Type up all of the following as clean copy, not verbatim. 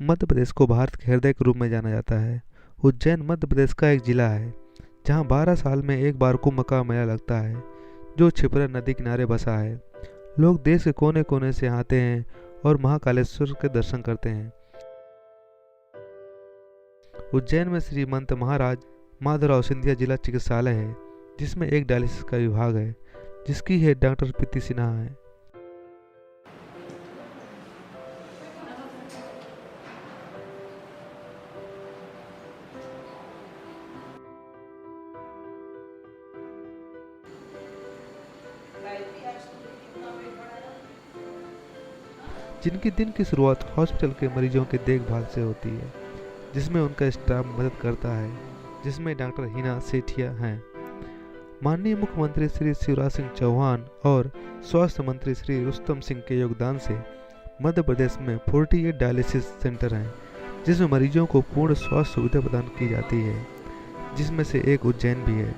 मध्य प्रदेश को भारत के हृदय के रूप में जाना जाता है। उज्जैन मध्य प्रदेश का एक जिला है जहाँ 12 साल में एक बार कुंभ का मेला लगता है, जो क्षिप्रा नदी किनारे बसा है। लोग देश के कोने कोने से आते हैं और महाकालेश्वर के दर्शन करते हैं। उज्जैन में श्रीमंत महाराज माधवराव सिंधिया जिला चिकित्सालय है, जिसमें एक डायलिसिस का विभाग है, जिसकी हेड डॉक्टर प्रीति सिन्हा है। जिनकी दिन की शुरुआत हॉस्पिटल के मरीजों की देखभाल से होती है, जिसमें उनका स्टाफ मदद करता है, जिसमें डॉक्टर हिना सेठिया हैं। माननीय मुख्यमंत्री श्री शिवराज सिंह चौहान और स्वास्थ्य मंत्री श्री रुस्तम सिंह के योगदान से मध्य प्रदेश में 48 डायलिसिस सेंटर हैं, जिसमें मरीजों को पूर्ण स्वास्थ्य सुविधा प्रदान की जाती है, जिसमें से एक उज्जैन भी है।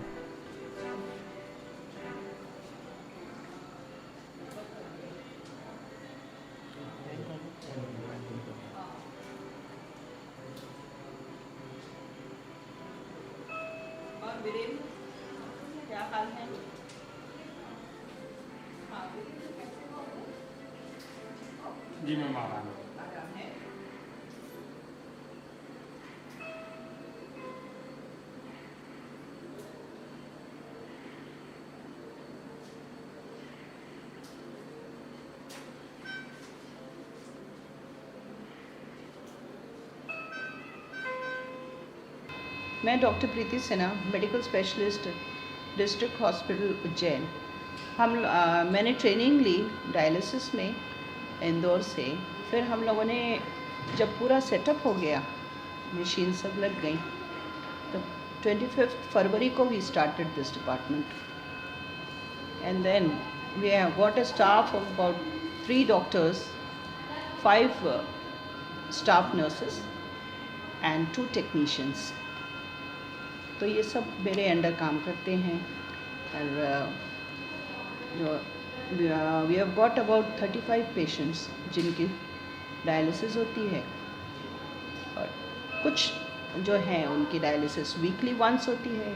और वीरेंद्र, क्या हाल है? जी मैम आ रहा हूँ। मैं doctor Preeti Sinha, medical specialist, district hospital Ujjain. मैंने ट्रेनिंग ली डायलिसिस में इंदौर से। फिर हम लोगों ने जब पूरा सेटअप हो गया, मशीन सब लग गई, तो 25 फरवरी को we started this department. And then we have got a staff of about 3 doctors, 5 staff nurses and 2 technicians. तो ये सब मेरे अंडर काम करते हैं। और we have got about 35 patients जिनकी डायलिसिस होती है, और कुछ जो हैं उनकी डायलिसिस वीकली वंस होती है,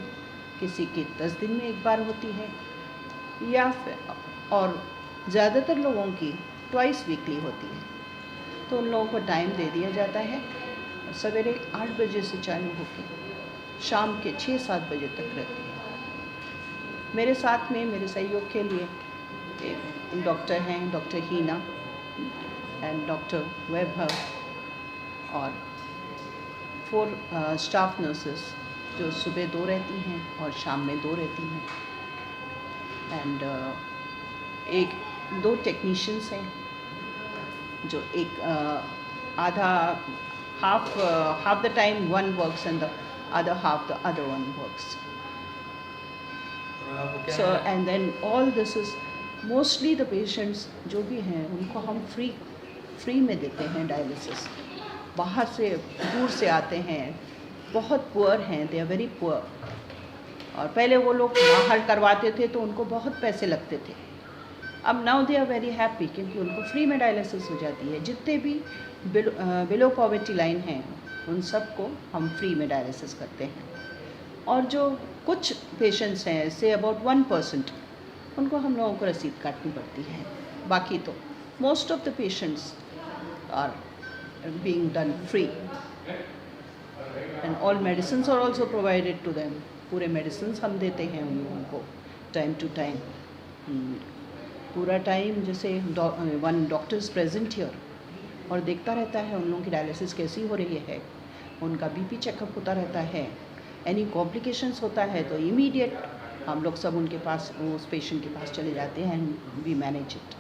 किसी की 10 दिन में एक बार होती है, या फिर और ज़्यादातर लोगों की ट्वाइस वीकली होती है। तो उन लोगों को टाइम दे दिया जाता है, सवेरे 8 बजे से चालू होकर शाम के 6-7 बजे तक रहती है। मेरे साथ में मेरे सहयोग के लिए एक डॉक्टर हैं, डॉक्टर हीना एंड डॉक्टर वैभव, और 4 स्टाफ नर्सेस जो सुबह 2 रहती हैं और शाम में 2 रहती हैं, एंड 2 टेक्नीशियंस हैं जो एक आधा half the time one works and the other half the other one works. So and then all this is mostly the patients जो भी हैं उनको हम फ्री में देते हैं डायलिसिस। बाहर से दूर से आते हैं, बहुत पुअर हैं, दे आर वेरी पुअर। और पहले वो लोग बाहर करवाते थे तो उनको बहुत पैसे लगते थे। अब now they are very happy क्योंकि उनको फ्री में डायलिसिस हो जाती है। जितने भी बिलो पॉवर्टी लाइन हैं उन सबको हम फ्री में डायलिसिस करते हैं। और जो कुछ पेशेंट्स हैं, से अबाउट 1%, उनको हम लोगों को रसीद काटनी पड़ती है। बाकी तो most of the patients are being done free, and all medicines are also provided to them. पूरे मेडिसिन्स हम देते हैं उन लोगों को टाइम टू टाइम, पूरा टाइम। जैसे 1 डॉक्टर इज़ प्रेजेंट हियर और देखता रहता है उन लोगों की डायलिसिस कैसी हो रही है, उनका बीपी चेकअप होता रहता है। एनी कॉम्प्लिकेशंस होता है तो इमीडिएट हम लोग सब उनके पास, उस पेशेंट के पास चले जाते हैं, and we manage it.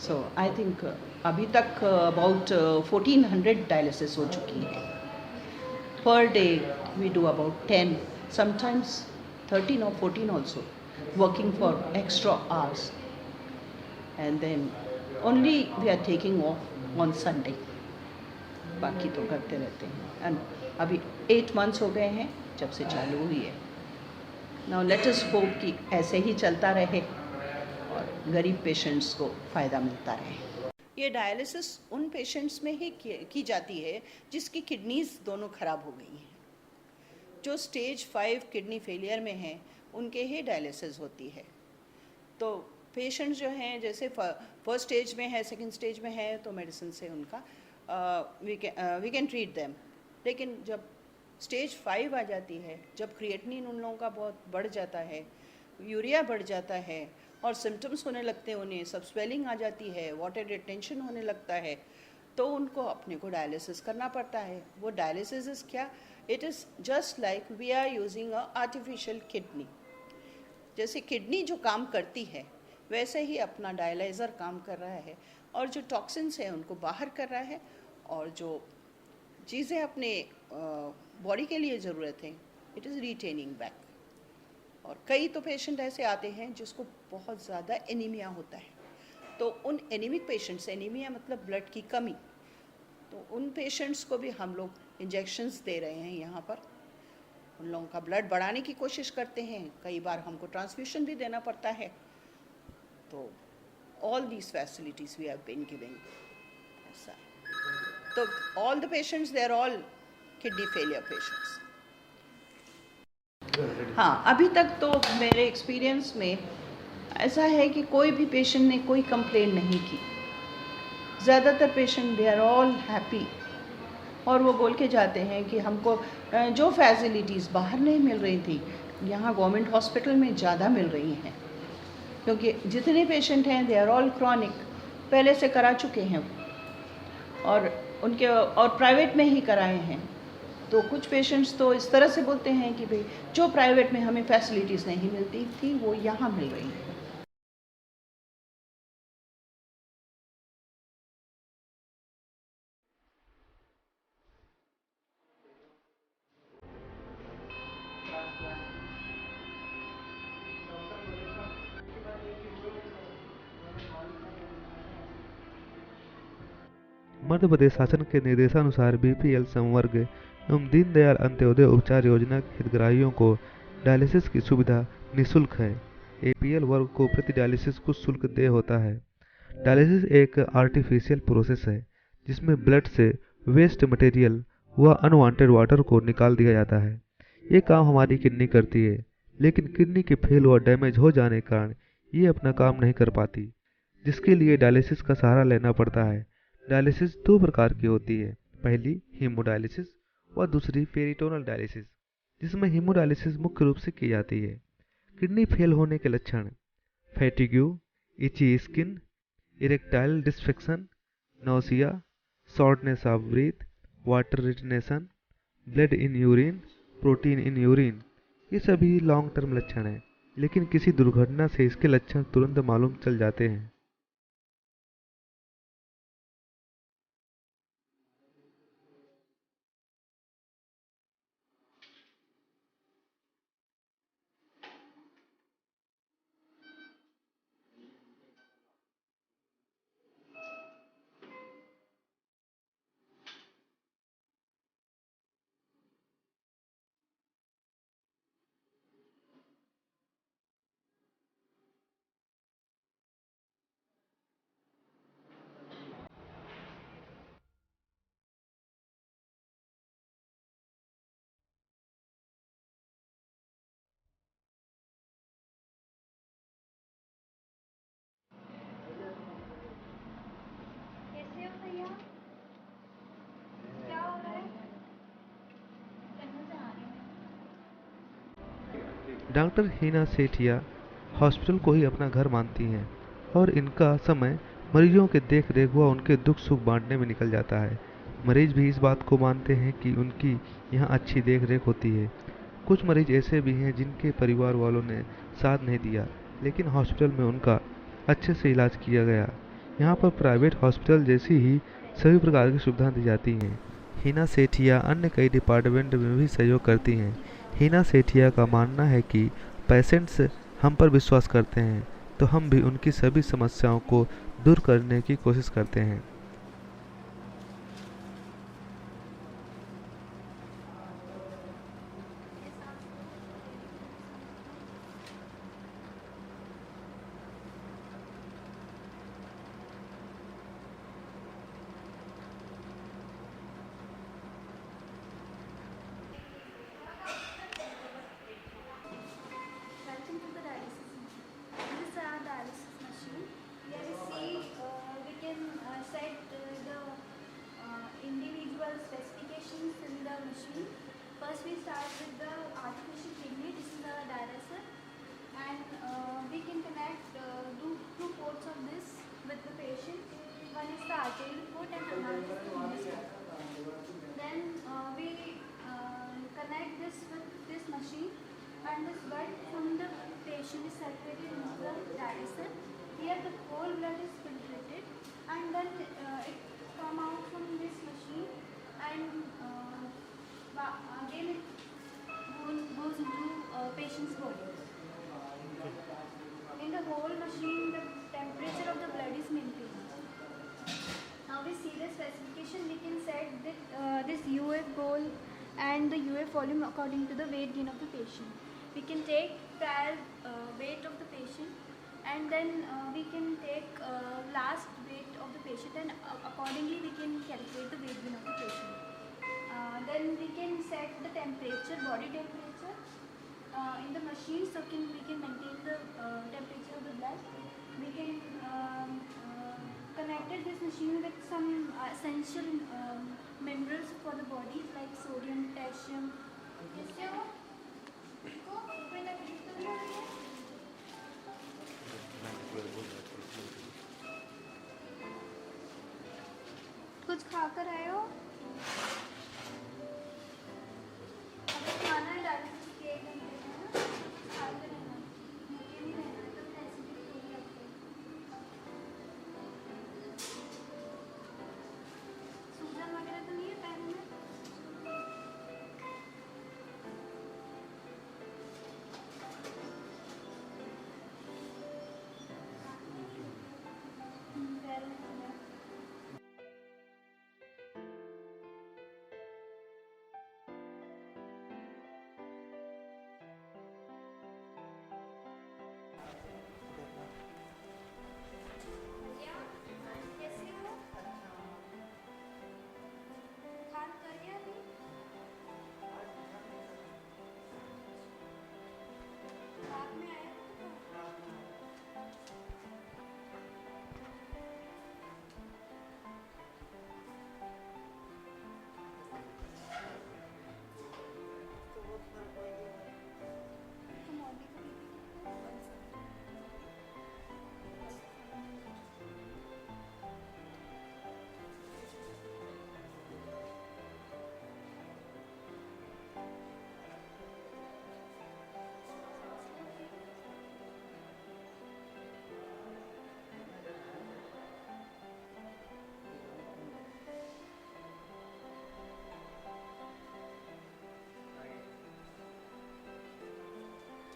So I think अभी तक अबाउट 1400 डायलिसिस हो चुकी है। Per day we do about 10, sometimes 13 or 14 also, working for extra hours, and then only we are taking off on Sunday, बाकी तो करते रहते हैं। एंड अभी 8 months हो गए हैं जब से चालू हुई है। नाउ लेट अस होप कि ऐसे ही चलता रहे और गरीब पेशेंट्स को फ़ायदा मिलता रहे। ये डायलिसिस उन पेशेंट्स में ही की जाती है जिसकी किडनीज दोनों खराब हो गई हैं। जो स्टेज 5 किडनी फेलियर में हैं उनके ही डायलिसिस होती है। तो पेशेंट्स जो हैं जैसे फर्स्ट स्टेज में है, सेकंड स्टेज में है, तो मेडिसिन से उनका वी कैन ट्रीट देम। लेकिन जब स्टेज 5 आ जाती है, जब क्रिएटिनिन उन लोगों का बहुत बढ़ जाता है, यूरिया बढ़ जाता है और सिम्टम्स होने लगते हैं, उन्हें सब स्वेलिंग आ जाती है, वाटर रिटेंशन होने लगता है, तो उनको अपने को डायलिसिस करना पड़ता है। वो डायलिसिस इज़ क्या? It is just like we are using a artificial kidney. जैसे किडनी जो काम करती है वैसे ही अपना डायलाइज़र काम कर रहा है और जो टॉक्सिन्स हैं उनको बाहर कर रहा है, और जो चीज़ें अपने बॉडी के लिए ज़रूरत है इट इज़ रिटेनिंग बैक। और कई तो पेशेंट ऐसे आते हैं जिसको बहुत ज़्यादा एनीमिया होता है, तो उन एनीमिक पेशेंट्स, एनीमिया मतलब ब्लड की कमी, तो उन पेशेंट्स को भी हम लोग इंजेक्शंस दे रहे हैं यहाँ पर। उन लोगों का ब्लड बढ़ाने की कोशिश करते हैं, कई बार हमको ट्रांसफ्यूशन भी देना पड़ता है। तो all these facilities we have been giving. ऐसा तो all the patients they are all kidney failure patients. हाँ, अभी तक तो मेरे एक्सपीरियंस में ऐसा है कि कोई भी पेशेंट ने कोई कंप्लेन नहीं की। ज़्यादातर patient they are all happy, और वो बोल के जाते हैं कि हमको जो फैसिलिटीज़ बाहर नहीं मिल रही थी यहाँ गवर्नमेंट हॉस्पिटल में ज़्यादा मिल रही हैं, क्योंकि जितने पेशेंट हैं दे आर ऑल क्रॉनिक, पहले से करा चुके हैं और उनके और प्राइवेट में ही कराए हैं। तो कुछ पेशेंट्स तो इस तरह से बोलते हैं कि भाई जो प्राइवेट में हमें फैसिलिटीज़ नहीं मिलती थी वो यहाँ मिल रही हैं। मध्य प्रदेश शासन के निर्देशानुसार बीपीएल संवर्ग एवं दीनदयाल अंत्योदय उपचार योजना के हितग्राहियों को डायलिसिस की सुविधा निःशुल्क है। एपीएल वर्ग को प्रति डायलिसिस कुछ शुल्क देय होता है। डायलिसिस एक आर्टिफिशियल प्रोसेस है जिसमें ब्लड से वेस्ट मटेरियल व अनवांटेड वाटर को निकाल दिया जाता है। ये काम हमारी किडनी करती है, लेकिन किडनी के फेल व डैमेज हो जाने के कारण ये अपना काम नहीं कर पाती, जिसके लिए डायलिसिस का सहारा लेना पड़ता है। डायलिसिस दो प्रकार की होती है, पहली हीमोडायलिसिस व दूसरी पेरिटोनल डायलिसिस, जिसमें हीमोडायलिसिस मुख्य रूप से की जाती है। किडनी फेल होने के लक्षण: fatigue, itchy skin, erectile dysfunction, nausea, shortness of breath, water retention, blood in urine, protein in urine, ये सभी लॉन्ग टर्म लक्षण हैं, लेकिन किसी दुर्घटना से इसके लक्षण तुरंत मालूम चल जाते हैं। कैसे हो भैया? क्या हो रहा है? कहीं से आ रही हूँ। डॉक्टर हीना सेठिया हॉस्पिटल को ही अपना घर मानती हैं और इनका समय मरीजों के देख रेख व उनके दुख सुख बांटने में निकल जाता है। मरीज भी इस बात को मानते हैं कि उनकी यहाँ अच्छी देख रेख होती है। कुछ मरीज ऐसे भी हैं जिनके परिवार वालों ने साथ नहीं दिया, लेकिन हॉस्पिटल में उनका अच्छे से इलाज किया गया। यहाँ पर प्राइवेट हॉस्पिटल जैसी ही सभी प्रकार की सुविधाएं दी जाती हैं। हिना सेठिया अन्य कई डिपार्टमेंट में भी सहयोग करती हैं। हिना सेठिया का मानना है कि पेशेंट्स हम पर विश्वास करते हैं, तो हम भी उनकी सभी समस्याओं को दूर करने की कोशिश करते हैं। this UF goal and the UF volume according to the weight gain of the patient. We can take trial weight of the patient, and then we can take last weight of the patient, and accordingly we can calculate the weight gain of the patient. Then we can set the temperature, body temperature in the machine, so we can maintain the temperature of the blood. We can connected this machine with some essential minerals for the body like sodium, potassium. इससे वो को कोई ना कुछ तो नहीं हो रही है। कुछ खाकर आए हो? अगर खाना है डायरेक्ट केक घंटे में ना खाते रहना, भूखे नहीं रहना, तब एसिडिटी होगी आपको। सूजन वगैरह तो नहीं है पैरों में? पैरों में सूजन। भैया, कैसे हो? बुखार उतर गया अभी? रात में आया था तो? तो मॉर्निंग को बीपी कितना है?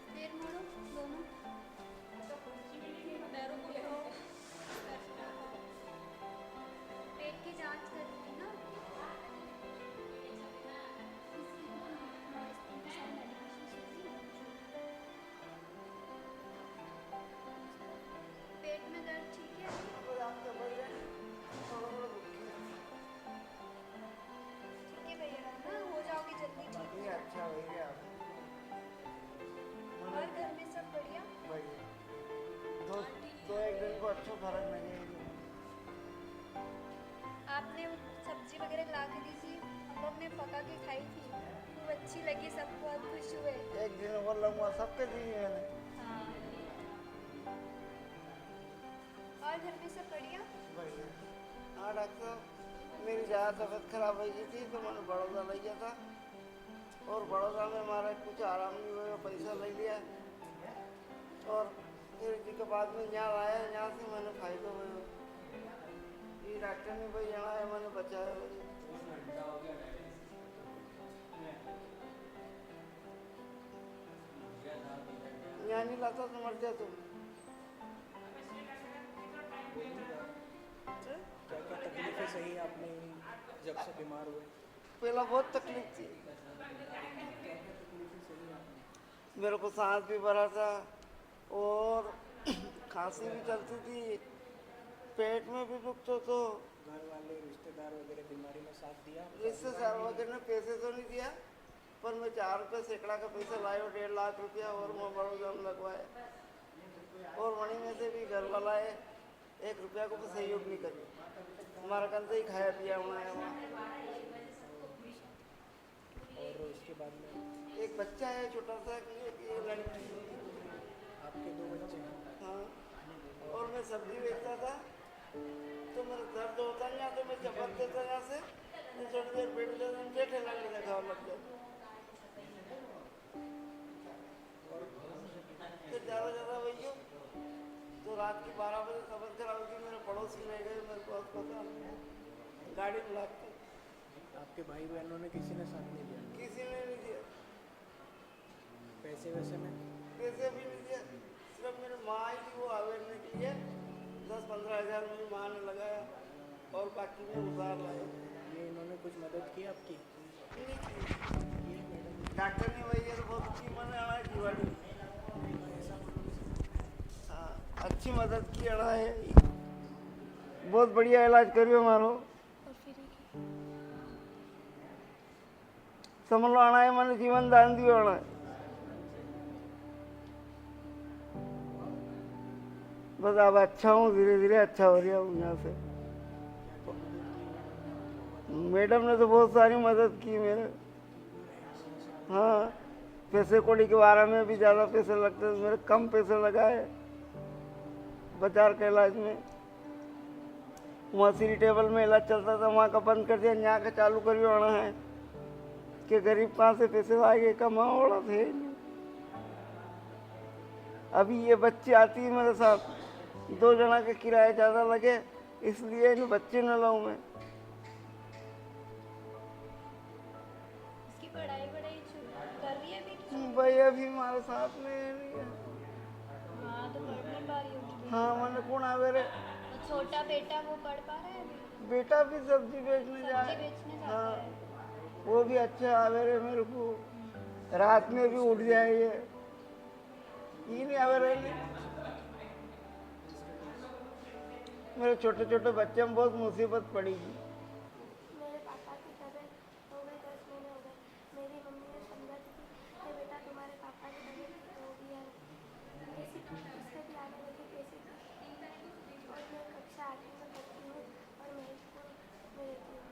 पैर मोड़ो दोनों। पेट की जांच करनी है ना? पेट में दर्द ठीक है अभी? ठीक है भैया, ना हो जाओगे जल्दी ठीक। अच्छा भैया और घर में सब बढ़िया? तो एक दिन को अच्छा फर्क नहीं है। आपने सब्जी वगैरह ला के दी थी, हम लोग ने पका के खाई थी, खूब अच्छी लगी, सब बहुत खुश हुए। एक दिन बोल लूँगा सबके दी मैंने। हाँ। और घर में सब बढ़िया? बढ़िया। हाँ डॉक्टर, मेरी ज़्यादा तबीयत खराब हो गई थी तो मैंने बड़ौदा ले गया था, और बड़ौदा में हमारा कुछ आराम नहीं हुआ, पैसा ले लिया, और फिर इसके बाद में यहाँ आया, यहाँ से मैंने फायदा हुआ। ये डॉक्टर ने भाई यहाँ है, मैंने बचाया भाई। यहाँ नहीं लाता तो मर जा तुम। क्या क्या तकलीफें सही आपने जब से बीमार हुए? पहला बहुत तकलीफ थी, मेरे को सांस भी भरा था और खांसी भी चलती थी, पेट में भी दुखता तो। घर वाले रिश्तेदार वगैरह बीमारी में साथ दिया? रिश्तेदार वगैरह ने पैसे तो नहीं दिया, पर मैं 4 रुपये सैकड़ा का पैसा लाया, 1.5 लाख रुपया, और मैं बड़ौदा में लगवाए, और वहीं में से भी घर वाला है 1 रुपया को भी सहयोग नहीं करी, हमारा कंधे ही खाया पिया होना है वहाँ। और उसके बाद में एक बच्चा है छोटा सा, एक लड़की। आपके 2 बच्चे हैं? हाँ, और मैं सब्जी बेचता था तो मेरा दर्द होता नहीं, या तो मैं चपक देता यहाँ से, थोड़ी देर बैठ जाता, मुझे ठेला लेने खाओ लग जाता। फिर ज़्यादा भैया तो रात की 12 बजे तबीयत खराब हुई, मेरे पड़ोसी ले गए मेरे को अस्पताल, गाड़ी में लाद के। आपके भाई बहनों ने किसी ने साथ नहीं दिया? किसी ने नहीं दिया, पैसे वैसे में? पैसे भी नहीं दिया, सिर्फ मेरी माँ आई थी, वो आवेदन के लिए 10-15 हज़ार मेरी माँ ने लगाया, और बाकी में उधार लाए। ये उन्होंने कुछ मदद की आपकी? डॉक्टर ने वही है तो बहुत अच्छी मन है जीवानी। हाँ, अच्छी मदद की अड़ा है, बहुत बढ़िया इलाज करियो मारो। समझ लो आना है, मैंने जीवन दान दियो आना है। बस अब अच्छा हूँ, धीरे धीरे अच्छा हो रहा हूँ यहाँ से। मैडम ने तो बहुत सारी मदद की मेरे। हाँ, पैसे कौड़ी के बारे में भी ज़्यादा पैसे लगते थे, मेरे कम पैसे लगाए बाजार के इलाज में। वहाँ चैरिटेबल में इलाज चलता था, वहाँ का बंद कर दिया, यहाँ का चालू करियो आना है कि गरीब कहाँ से पैसे आएंगे, कमाओ वाला थे नहीं। अभी ये बच्ची आती है मेरे साथ, 2 जना के किराए ज़्यादा लगे इसलिए इन बच्चे न लाऊं मैं। इसकी पढ़ाई कर रही है अभी? भाई अभी हमारे साथ में नहीं है। हाँ तो पढ़ नहीं पा रही होगी। हाँ मैंने कौन आवे रे? तो छोटा बेटा वो पढ़ पा रहा है अभी? बेटा भी सब्जी बेचने सब्जी जाए। बेचने जाता हाँ, है। वो भी अच्छा आवे रे मेरे को, रात में भी उठ जाए ये नहीं आवे रे। मेरे छोटे छोटे बच्चे में बहुत मुसीबत पड़ेगी। मेरे पापा की तबीयत हो गई 10 महीने हो गए। मेरी मम्मी ने समझा दी कि बेटा तुम्हारे पापा की तबीयत हो गई है, इससे भी आने लगे पैसे की। और मैं कक्षा 8 में पढ़ती हूँ और मैं स्कूल में रहती हूँ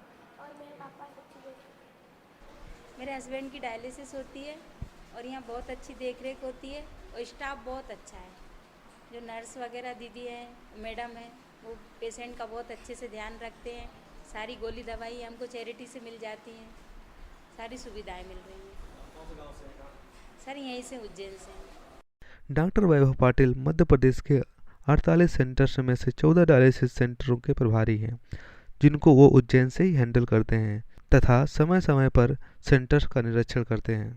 और मेरे पापा सब्जी बेचते हैं। मेरे हस्बैंड की डायलिसिस होती है और यहाँ बहुत अच्छी देखरेख होती है और स्टाफ बहुत अच्छा है। जो नर्स वगैरह दीदी है, मैडम है, वो पेशेंट का बहुत अच्छे से ध्यान रखते हैं। सारी गोली दवाई हमको चैरिटी से मिल जाती हैं, सारी सुविधाएं मिल रही हैं। सर यहीं से उज्जैन से। डॉक्टर वैभव पाटिल मध्य प्रदेश के 48 सेंटर्स में से 14 डायलिसिस सेंटरों के प्रभारी हैं, जिनको वो उज्जैन से ही हैंडल करते हैं तथा समय समय पर सेंटर्स का निरीक्षण करते हैं।